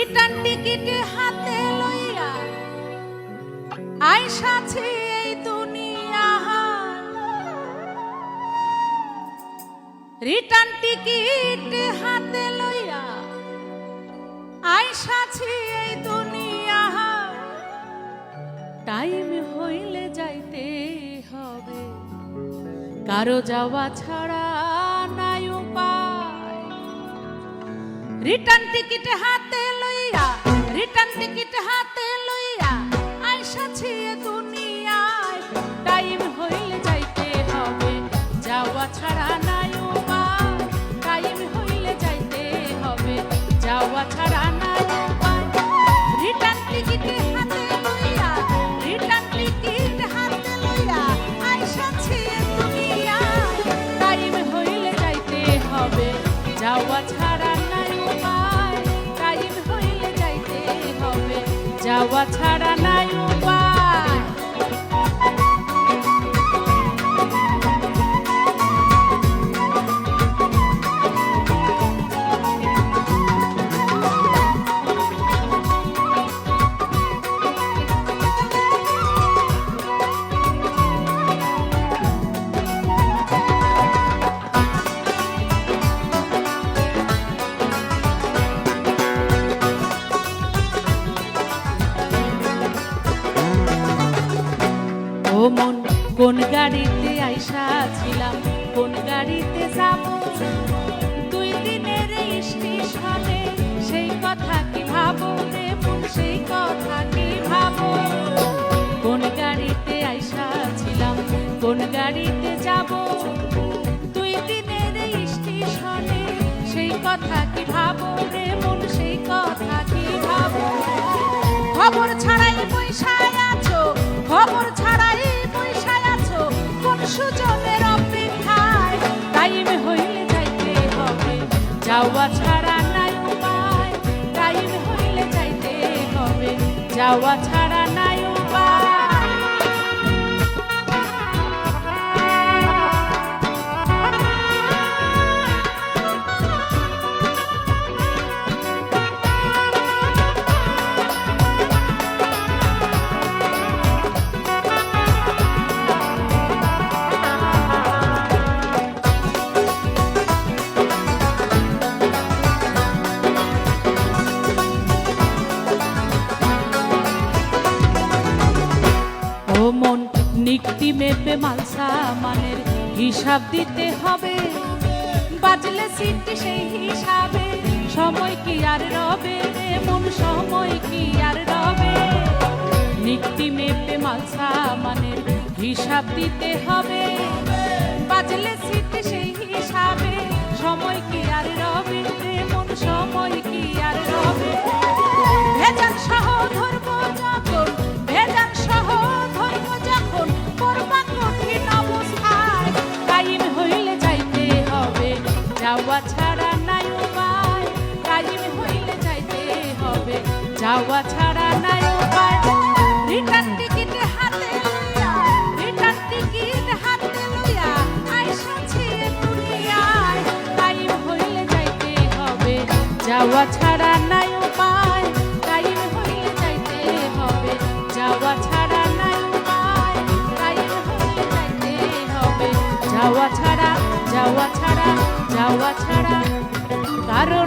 Return ticket হাতে লইয়া আইসাছি এই দুনিয়া। রিটার্ন টিকিট হাতে লইয়া আইসাছি এই দুনিয়া। টাইম হইলে যাইতে হবে, কারো যাওয়া ছাড়া নাই উপায়। রিটার্ন টিকিট হাতে লইয়া, রিটার্ন টিকিট হাতে লইয়া আইসাছি এ দুনিয়ায়। টাইম হইলে যাইতে হবে, যাওয়া ছাড়া নাই উপায়। টাইম হইলে যাইতে হবে, যাওয়া ছাড়া নাই উপায়। রিটার্ন টিকিট হাতে লইয়া, রিটার্ন টিকিট হাতে লইয়া আইসাছি এ দুনিয়ায়। টাইম হইলে যাইতে হবে, যাওয়া ছাড়া নাই উপায়। টাইম হইলে যাইতে হবে, যাওয়া ছাড়া নাই উপায়। ও মন, কোন গাড়িতে আইসা ছিলাম, কোন গাড়িতে যাব? 2 দিনের স্টেশনে সেই কথা কি ভাবো রে মন, সেই কথা কি ভাবো? কোন গাড়িতে আইসা ছিলাম, কোন গাড়িতে যাব? 2 দিনের স্টেশনে সেই কথা কি ভাবো রে মন, সেই কথা কি ভাবো? খবর ছাড়াই পয়সায় আছো, খবর ছাড়াই পয়সায় আছো, কোন সুযোগের অপেক্ষায়? টাইম হইলে যাইতে হবে, যাওয়া ছাড়া নাই উপায়। টাইম হইলে যাইতে হবে, যাওয়া ছাড়া নাই উপায়। নিকটি মেপে মালসা মানের হিসাব দিতে হবে, বাজলে সিটি সেই হিসাবে। সময় কি আর রবে রে মন, সময় কি আর রবে? নিকটি মেপে মালসা মানের হিসাব দিতে হবে, বাজলে সিটি সেই হিসাবে। সময় কি আর রবে রে মন, সময় কি আর রবে? ভেজাল সহ ধরব যখন, ভেজাল সহ ধরব যখন, করবা কঠিন অবস্থায়। টাইম হইলে যাইতে হবে, যাওয়া ছাড়া নাই উপায়। টাইম হইলে যাইতে হবে, যাওয়া ছাড়া নাই উপায়। রিটার্ন টিকিট হাতে লইয়া, রিটার্ন টিকিট হাতে লইয়া আইসাছি এ দুনিয়ায়। টাইম হইলে যাইতে হবে, যাওয়া ছাড়া নাই উপায়। টাইম হইলে যাইতে হবে, যাওয়া ছাড়া নাই উপায়। টাইম হইলে যাইতে হবে, যাওয়া ছাড়া, যাওয়া ছাড়া, যাওয়া ছাড়া কারণ